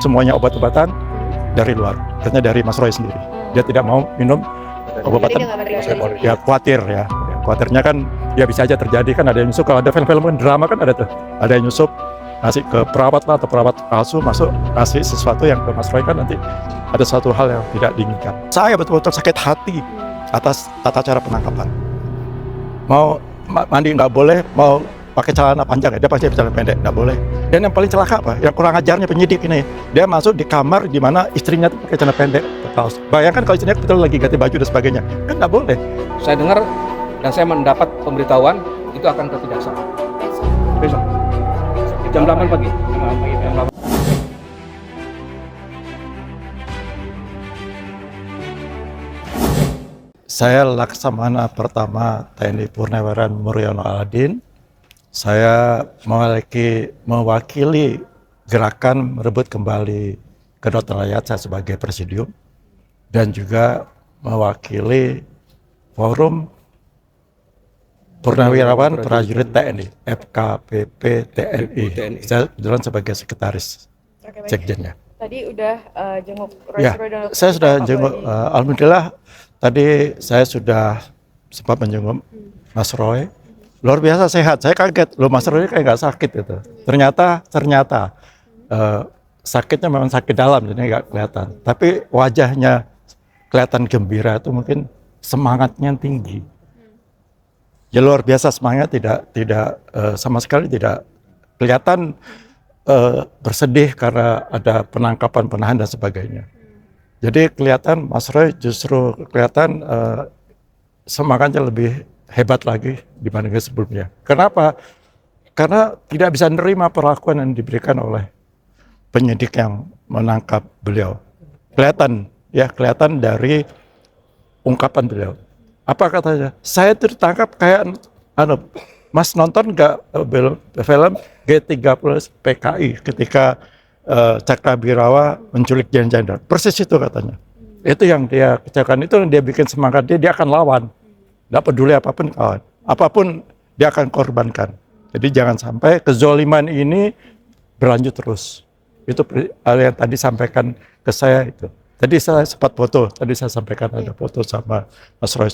Semuanya obat-obatan dari luar, katanya dari Mas Roy sendiri. Dia tidak mau minum obat-obatan. Ya khawatir ya. Khawatirnya kan ya bisa aja terjadi, kan ada yang nyusup. Kalau ada film-film drama kan ada tuh, ada yang nyusup ngasih ke perawat lah, atau perawat palsu masuk ngasih sesuatu yang ke Mas Roy, kan nanti ada suatu hal yang tidak diinginkan. Saya betul-betul sakit hati atas tata cara penangkapan. Mau mandi nggak boleh, mau pakai celana panjang, dia pakai celana pendek, nggak boleh. Dan yang paling celaka apa? Yang kurang ajarnya penyidik ini, dia masuk di kamar di mana istrinya tuh pakai celana pendek, kaos. Bayangkan kalau istrinya betul lagi ganti baju dan sebagainya, kan nggak boleh. Saya dengar dan saya mendapat pemberitahuan itu akan ke Kejaksaan besok jam 8 pagi. Jam 8. Saya Laksamana Pertama TNI Purnawirawan Muryono Aladin. Saya mewakili gerakan merebut kembali kedaulatan rakyat, saya sebagai presidium, dan juga mewakili forum Purnawirawan Prajurit TNI, FKPP TNI. Saya kebetulan sebagai sekretaris sekjennya. Tadi udah jenguk Roy Ya, dan saya sudah jenguk. Alhamdulillah, tadi saya sudah sempat menjenguk Mas Roy. Luar biasa sehat. Saya kaget, loh Mas Roy kayak nggak sakit gitu. Ternyata sakitnya memang sakit dalam, jadi nggak kelihatan. Tapi wajahnya kelihatan gembira, itu mungkin semangatnya tinggi. Ya luar biasa semangat, tidak sama sekali tidak kelihatan bersedih karena ada penangkapan, penahan dan sebagainya. Jadi kelihatan Mas Roy justru kelihatan semangatnya lebih hebat lagi dibandingkan sebelumnya. Kenapa? Karena tidak bisa menerima perlakuan yang diberikan oleh penyidik yang menangkap beliau. Kelihatan dari ungkapan beliau. Apa katanya? Saya tertangkap kayak Mas nonton nggak film G30 PKI ketika Cakrawirawa menculik Jan Jandar. Persis itu katanya. Itu yang dia kecelakaan, itu yang dia bikin semangat dia akan lawan. Nggak peduli apapun kawan. Apapun dia akan korbankan. Jadi jangan sampai kezoliman ini berlanjut terus. Itu yang tadi sampaikan ke saya itu. Tadi saya sempat foto, tadi saya sampaikan ada foto sama Mas Roy.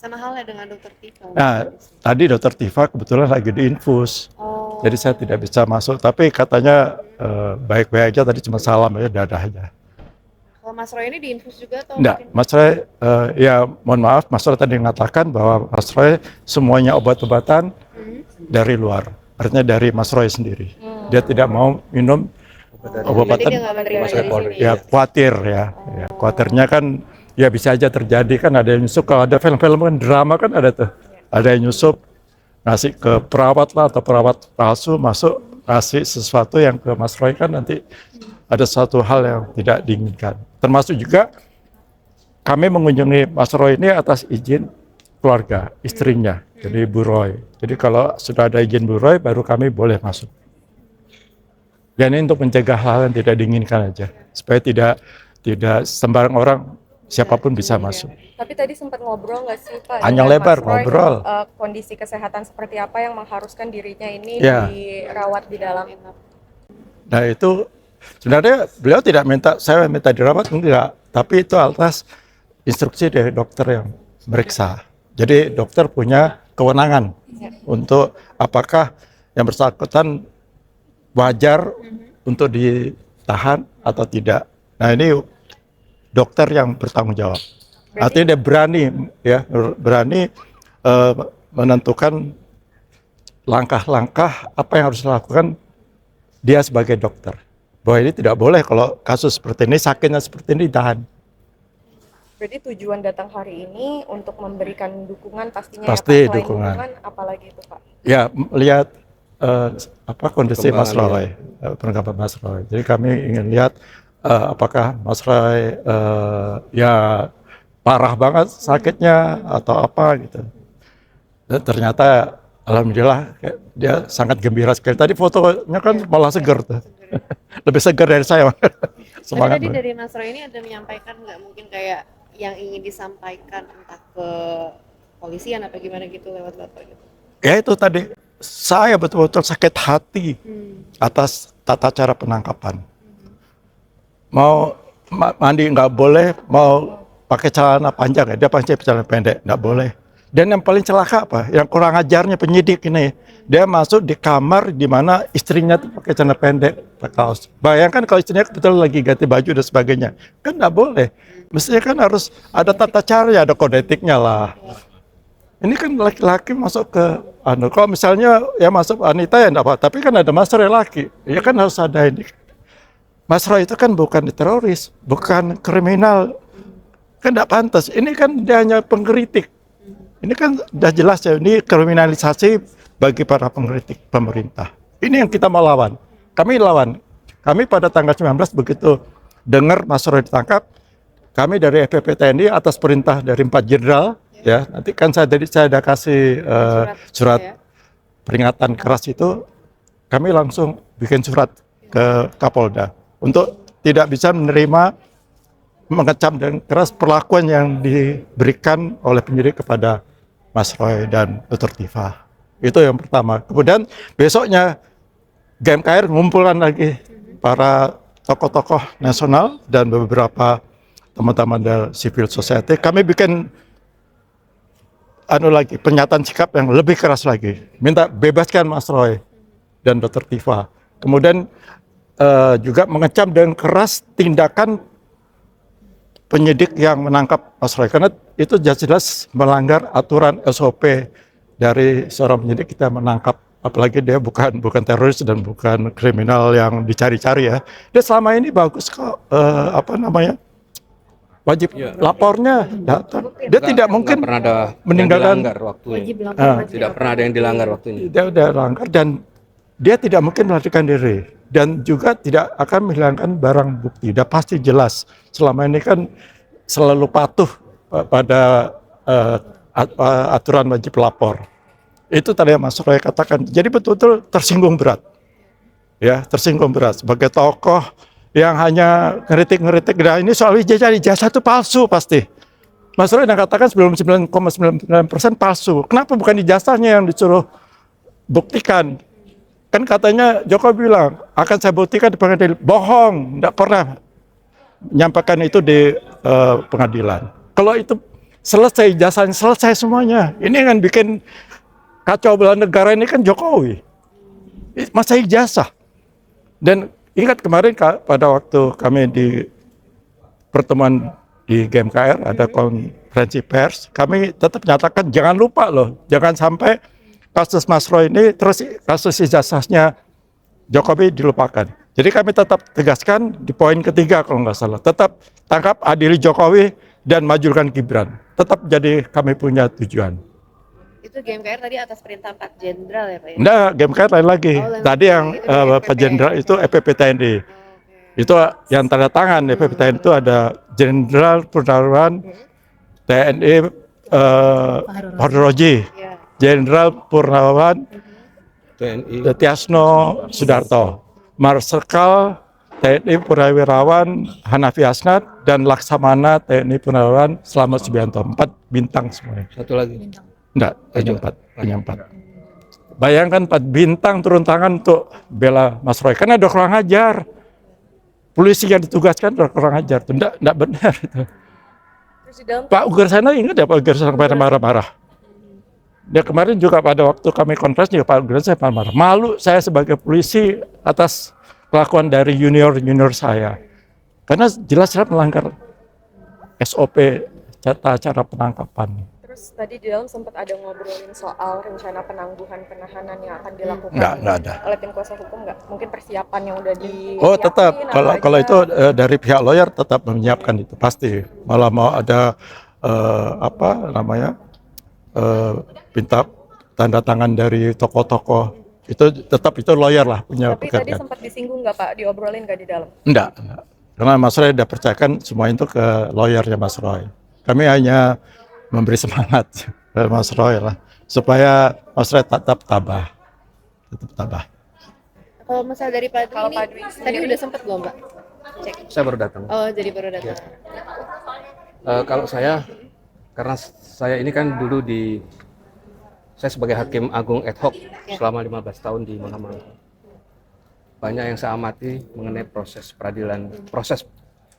sama halnya dengan Dokter Tifa. Nah, tadi Dokter Tifa kebetulan lagi diinfus. Jadi saya tidak bisa masuk, tapi katanya baik-baik aja, tadi cuma salam aja, dadah aja. Kalau Mas Roy ini diinfus juga atau Enggak, mungkin? Mas Roy, ya mohon maaf, Mas Roy tadi mengatakan bahwa Mas Roy semuanya obat-obatan dari luar, artinya dari Mas Roy sendiri. Dia tidak mau minum obat-obatan. Jadi dia nggak menerima dari sini. Ya khawatir ya. Khawatirnya kan ya bisa aja terjadi, kan ada yang nyusup. Kalau ada film-film drama kan ada tuh, ada yang nyusup ngasih ke perawat lah, atau perawat palsu masuk ngasih sesuatu yang ke Mas Roy, kan nanti ada satu hal yang tidak diinginkan. Termasuk juga kami mengunjungi Mas Roy ini atas izin keluarga, istrinya, jadi Bu Roy. Jadi kalau sudah ada izin Bu Roy, baru kami boleh masuk. Dan ini untuk mencegah hal yang tidak diinginkan aja, supaya tidak sembarang orang, siapapun bisa masuk. Tapi tadi sempat ngobrol nggak sih Pak? Panjang dengan lebar Mas Roy, ngobrol. Kondisi kesehatan seperti apa yang mengharuskan dirinya ini Ya. dirawat di dalam? Nah itu sebenarnya beliau tidak minta, saya minta dirawat, enggak. Tapi itu atas instruksi dari dokter yang meriksa. Jadi dokter punya kewenangan untuk apakah yang bersangkutan wajar untuk ditahan atau tidak. Nah ini dokter yang bertanggung jawab. Artinya dia berani menentukan langkah-langkah apa yang harus dilakukan dia sebagai dokter. Bahwa ini tidak boleh kalau kasus seperti ini, sakitnya seperti ini ditahan. Berarti tujuan datang hari ini untuk memberikan dukungan pastinya Pasti ya Pak. Selain dukungan. Apalagi itu Pak? Ya, melihat kondisi Mas Roy, penangkapan Mas Roy. Jadi kami ingin lihat apakah Mas Roy ya parah banget sakitnya atau apa gitu. Dan ternyata alhamdulillah dia sangat gembira sekali. Tadi fotonya kan malah seger tuh. Lebih segar dari saya. Semangat. Tadi dari Mas Roy ini ada menyampaikan nggak mungkin kayak yang ingin disampaikan entah ke polisian apa gimana gitu lewat Bapak gitu? Ya itu tadi, saya betul-betul sakit hati atas tata cara penangkapan. mau mandi nggak boleh, mau pakai celana panjang ya, dia pakai celana pendek, nggak boleh. Dan yang paling celaka apa? Yang kurang ajarnya penyidik ini, dia masuk di kamar di mana istrinya tuh pakai celana pendek, pakai kaos. Bayangkan kalau istrinya kebetulan lagi ganti baju dan sebagainya, kan nggak boleh. Mestinya kan harus ada tata cara, ada kode etiknya lah. Ini kan laki-laki masuk ke, kalau misalnya ya masuk wanita ya enggak apa, tapi kan ada Mas Roy laki, ya kan harus ada ini. Mas Roy itu kan bukan teroris, bukan kriminal, kan enggak pantas. Ini kan dia hanya pengkritik. Ini kan sudah jelas ya, ini kriminalisasi bagi para pengkritik pemerintah. Ini yang kita mau lawan. Kami lawan. Kami pada tanggal 19 begitu dengar Mas Roy ditangkap, kami dari FPP TNI atas perintah dari 4 jenderal, ya nanti kan saya ada kasih surat ya. peringatan keras itu, kami langsung bikin surat ke Kapolda untuk tidak bisa menerima mengecam dan keras perlakuan yang diberikan oleh penyidik kepada Mas Roy dan Dr. Tifa. Itu yang pertama. Kemudian besoknya GMKR mengumpulkan lagi para tokoh-tokoh nasional dan beberapa teman-teman dari civil society. Kami bikin pernyataan sikap yang lebih keras lagi, minta bebaskan Mas Roy dan Dr. Tifa. Kemudian juga mengecam dengan keras tindakan penyidik yang menangkap Mas Roy, karena itu jelas melanggar aturan SOP dari seorang penyidik. Kita menangkap, apalagi dia bukan teroris dan bukan kriminal yang dicari-cari ya. Dia selama ini bagus kok, wajib lapornya datang. Dia tidak mungkin pernah ada meninggalkan yang dilanggar waktunya. Wajib lapor. Tidak pernah ada yang dilanggar waktunya. Dia udah langgar dan dia tidak mungkin melarikan diri dan juga tidak akan menghilangkan barang bukti. Dia pasti jelas. Selama ini kan selalu patuh pada aturan wajib lapor. Itu tadi yang Mas Roy katakan. Jadi betul-betul tersinggung berat. Ya, tersinggung berat sebagai tokoh yang hanya ngeritik-ngeritik. Nah, ini soal ijazah itu palsu pasti. Mas Roy yang katakan 99,99% palsu. Kenapa bukan ijazahnya yang disuruh buktikan? Kan katanya Jokowi bilang, akan saya buktikan di pengadilan. Bohong, tidak pernah menyampaikan itu di pengadilan. Kalau itu selesai ijazahnya, selesai semuanya. Ini yang bikin kacau belah negara ini kan Jokowi. Masa ijazah. Dan ingat kemarin pada waktu kami di pertemuan di GMKR, ada konferensi pers, kami tetap nyatakan jangan lupa loh, jangan sampai kasus Mas Roy ini terus kasus ijazahnya Jokowi dilupakan. Jadi kami tetap tegaskan di poin ketiga kalau nggak salah, tetap tangkap, adili Jokowi dan majukan Gibran. Tetap jadi kami punya tujuan. Itu GMKR tadi atas perintah 4 jenderal ya Pak ya? Enggak, GMKR lain lagi. Oh, lain Tadi lagi. yang Itu di Pak Jenderal itu FPP TNI. Itu yang tanda tangan FPP TNI itu ada Jenderal Purnawirawan TNI Fahruroji, Ya. Jenderal Purnawirawan TNI. Tiasno Sudarto, Marsikal TNI Purnawirawan Hanafi Asnat, dan Laksamana TNI Purnawirawan Slamet Subianto. 4 bintang semuanya. Satu lagi. Enggak, hanya 4. Bayangkan 4 bintang turun tangan untuk bela Mas Roy. Karena udah kurang ajar. Polisi yang ditugaskan udah kurang ajar. Enggak benar itu. Terus di dalam Pak Ugarsana ingat ya Pak Ugarsana kemarin marah-marah. Dia kemarin juga pada waktu kami konferensi juga Pak Ugarsana marah-marah. Malu saya sebagai polisi atas kelakuan dari junior saya. Karena jelas-jelas melanggar SOP tata cara penangkapan. Terus tadi di dalam sempat ada ngobrolin soal rencana penangguhan penahanan yang akan dilakukan Enggak ada. oleh tim kuasa hukum, nggak? Mungkin persiapan yang udah di. Oh tetap, kalau itu dari pihak lawyer tetap menyiapkan itu pasti. Malah mau ada minta tanda tangan dari tokoh-tokoh itu, tetap itu lawyer lah punya Tapi tadi pekerjaan. sempat disinggung nggak Pak, diobrolin nggak di dalam? Enggak. Karena Mas Roy sudah percayakan semua itu ke lawyernya Mas Roy. Kami hanya memberi semangat ke Mas Roy lah supaya Mas Roy tetap tabah. Kalau misalnya dari Pak Dwi Kalau ini, Pak Dwi tadi sendiri- udah sempet belum Pak? Cek. Saya baru datang. Oh jadi baru datang. Kalau saya, karena saya ini kan dulu saya sebagai hakim agung ad hoc selama 15 tahun di Mahkamah Agung. Banyak yang saya amati mengenai proses peradilan, proses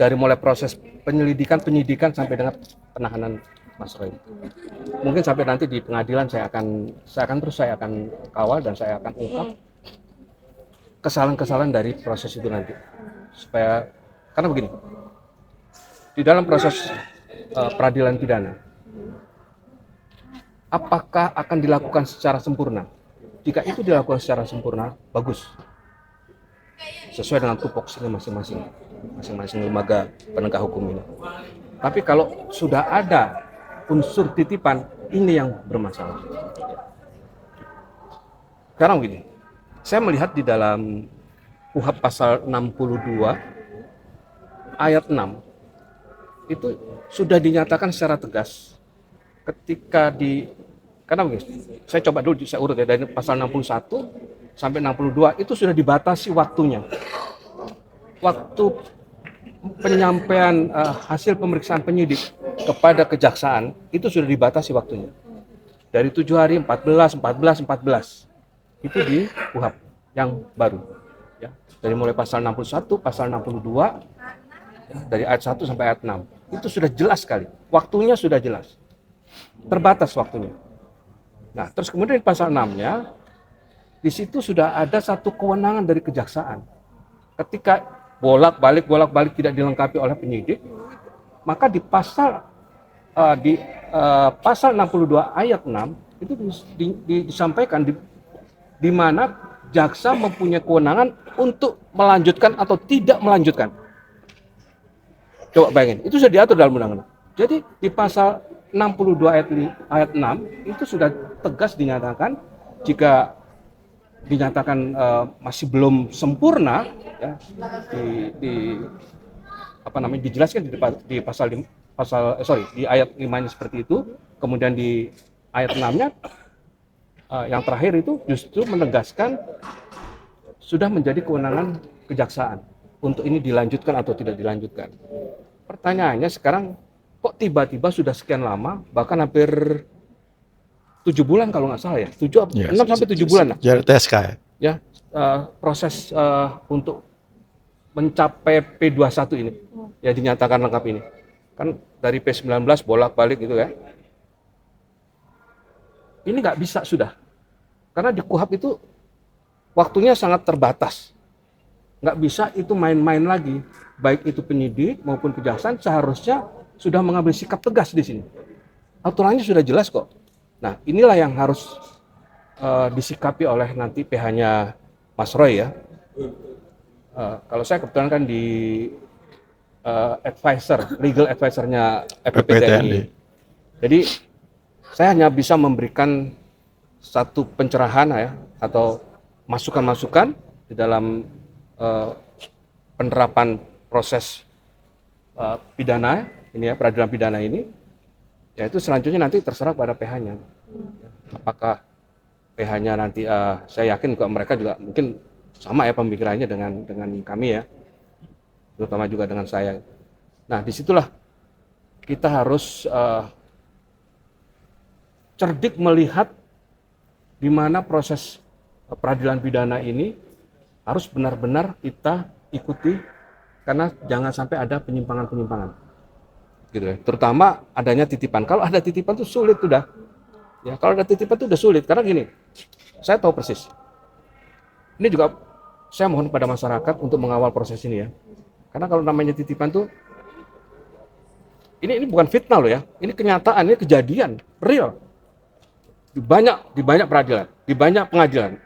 dari mulai proses penyidikan sampai dengan penahanan Mas Roy. Mungkin sampai nanti di pengadilan saya akan kawal dan saya akan ungkap kesalahan-kesalahan dari proses itu nanti. Supaya karena begini, di dalam proses peradilan pidana, apakah akan dilakukan secara sempurna? Jika itu dilakukan secara sempurna, bagus. Sesuai dengan tupoksinya masing-masing lembaga penegak hukum ini. Tapi kalau sudah ada unsur titipan, ini yang bermasalah. Sekarang begini, saya melihat di dalam KUHP pasal 62 ayat 6 itu sudah dinyatakan secara tegas ketika karena begini, saya coba dulu saya urut ya, dari pasal 61 sampai 62 itu sudah dibatasi waktunya. Waktu penyampaian hasil pemeriksaan penyidik kepada kejaksaan itu sudah dibatasi waktunya. Dari 7 hari, 14. Itu di KUHP yang baru. Ya. Dari mulai pasal 61, pasal 62, ya, dari ayat 1 sampai ayat 6. Itu sudah jelas sekali. Waktunya sudah jelas. Terbatas waktunya. Nah, terus kemudian di pasal 6-nya, di situ sudah ada satu kewenangan dari kejaksaan. Ketika bolak-balik tidak dilengkapi oleh penyidik, maka di pasal 62 ayat 6 itu disampaikan di mana jaksa mempunyai kewenangan untuk melanjutkan atau tidak melanjutkan. Coba bayangin, itu sudah diatur dalam undang-undang. Jadi di pasal 62 ayat 6 itu sudah tegas dinyatakan jika dinyatakan masih belum sempurna, ya, dijelaskan di di ayat 5-nya seperti itu. Kemudian di ayat 6-nya yang terakhir itu justru menegaskan sudah menjadi kewenangan kejaksaan untuk ini dilanjutkan atau tidak dilanjutkan. Pertanyaannya sekarang, kok tiba-tiba sudah sekian lama, bahkan hampir 7 bulan kalau nggak salah ya, 6 sampai 7 bulan lah. Jadi TSK ya? Ya, proses untuk mencapai P21 ini, ya dinyatakan lengkap ini. Kan dari P19 bolak-balik gitu ya. Ini nggak bisa sudah. Karena di KUHP itu waktunya sangat terbatas. Nggak bisa itu main-main lagi. Baik itu penyidik maupun kejaksaan seharusnya sudah mengambil sikap tegas di sini. Aturannya sudah jelas kok. Nah, inilah yang harus disikapi oleh nanti PH-nya Mas Roy ya. Kalau saya kebetulan kan di legal advisor-nya FPPTNI. Jadi saya hanya bisa memberikan satu pencerahan ya, atau masukan-masukan di dalam penerapan proses pidana ini ya, peradilan pidana ini. Ya itu selanjutnya nanti terserah pada PH-nya. Apakah PH-nya nanti saya yakin juga mereka juga mungkin sama ya pemikirannya dengan kami ya, terutama juga dengan saya. Nah disitulah kita harus cerdik melihat di mana proses peradilan pidana ini harus benar-benar kita ikuti, karena jangan sampai ada penyimpangan-penyimpangan, gitu ya. Terutama adanya titipan. Kalau ada titipan itu sulit sudah. Ya, kalau ada titipan itu udah sulit. Karena gini, saya tahu persis. Ini juga saya mohon kepada masyarakat untuk mengawal proses ini ya. Karena kalau namanya titipan tuh, ini bukan fitnah loh ya. Ini kenyataan, ini kejadian real. Di banyak peradilan, di banyak pengadilan.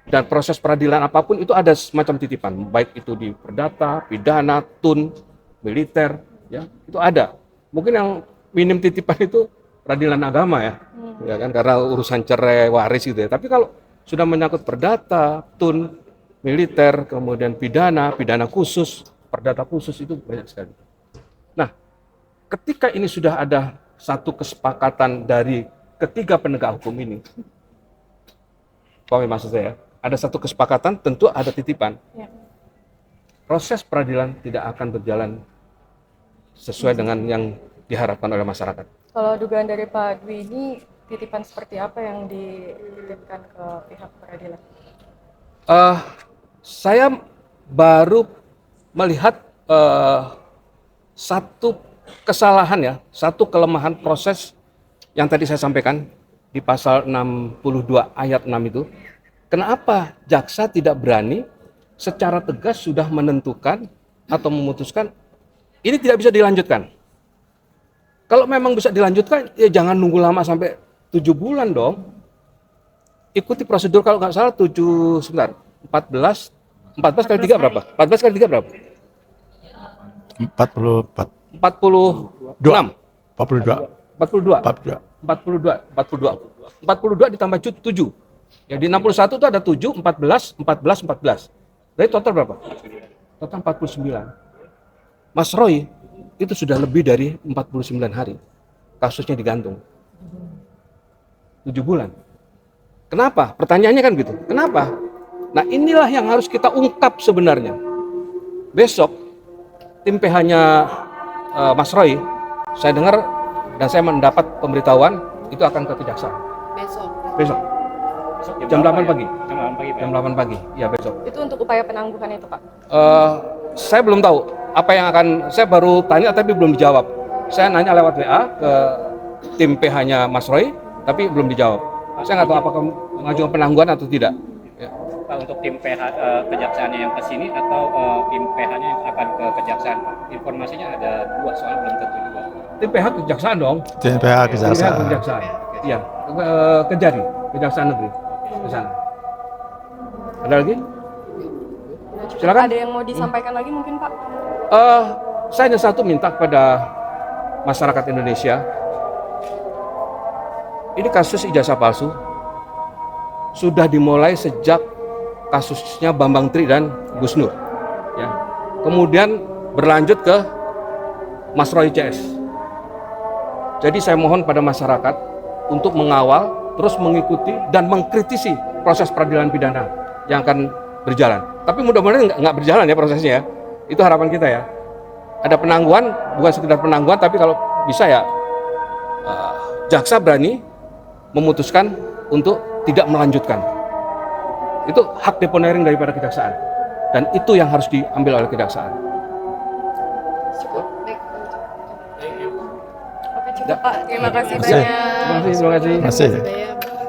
Dan proses peradilan apapun itu ada semacam titipan, baik itu di perdata, pidana, tun, militer, ya itu ada. Mungkin yang minim titipan itu peradilan agama ya, ya kan, karena urusan cerai waris gitu ya. Tapi kalau sudah menyangkut perdata, tun, militer, kemudian pidana khusus, perdata khusus itu banyak sekali. Nah, ketika ini sudah ada satu kesepakatan dari ketiga penegak hukum ini, paham maksud saya? Ada satu kesepakatan, tentu ada titipan. Ya. Proses peradilan tidak akan berjalan sesuai dengan yang diharapkan oleh masyarakat. Kalau dugaan dari Pak Dwi ini, titipan seperti apa yang dititipkan ke pihak peradilan? Saya baru melihat satu kesalahan ya, satu kelemahan proses yang tadi saya sampaikan di pasal 62 ayat 6 itu. Kenapa jaksa tidak berani secara tegas sudah menentukan atau memutuskan ini tidak bisa dilanjutkan. Kalau memang bisa dilanjutkan, ya jangan nunggu lama sampai 7 bulan dong. Ikuti prosedur kalau nggak salah 14 kali 3 berapa? 14 kali 3 berapa? 44, 46. 42, 42. 42. 42 ditambah 7. Ya di 61 itu ada 7, 14, 14, 14. Jadi total berapa? Total 49. Mas Roy itu sudah lebih dari 49 hari kasusnya digantung. 7 bulan. Kenapa? Pertanyaannya kan gitu. Kenapa? Nah inilah yang harus kita ungkap sebenarnya. Besok tim PH-nya Mas Roy, saya dengar dan saya mendapat pemberitahuan itu akan ke kejaksaan. Besok. Jam 8 pagi. Jam 8 pagi. Ya besok. Itu untuk upaya penangguhan itu, Pak. Saya belum tahu apa yang akan, saya baru tanya tapi belum dijawab. Saya nanya lewat WA ke tim PH-nya Mas Roy, tapi belum dijawab. Saya nggak tahu apakah mengajukan penangguhan atau tidak. Ya. Pak, untuk tim PH kejaksaannya yang ke sini atau tim PH-nya yang akan ke kejaksaan? Informasinya ada 2, soalnya belum tentu juga. Tim PH kejaksaan dong. Tim PH kejaksaan. Tim PH kejaksaan. Iya, Kejari, Kejaksaan Negeri. Ke sana. Ada lagi? Silakan. Ada yang mau disampaikan lagi mungkin, Pak? Saya hanya satu minta kepada masyarakat Indonesia. Ini kasus ijazah palsu sudah dimulai sejak kasusnya Bambang Tri dan Gus Nur. Ya. Kemudian berlanjut ke Mas Roy CS. Jadi saya mohon pada masyarakat untuk mengawal, terus mengikuti dan mengkritisi proses peradilan pidana yang akan berjalan. Tapi mudah-mudahan nggak berjalan ya prosesnya ya. Itu harapan kita ya. Ada penangguhan, bukan sekedar penangguhan, tapi kalau bisa ya jaksa berani memutuskan untuk tidak melanjutkan. Itu hak deponering daripada kejaksaan. Dan itu yang harus diambil oleh kejaksaan. Cukup. Baik. Oke, cukup, Pak. Terima kasih Terima kasih. banyak. Terima kasih. Masih. Terima kasih banyak.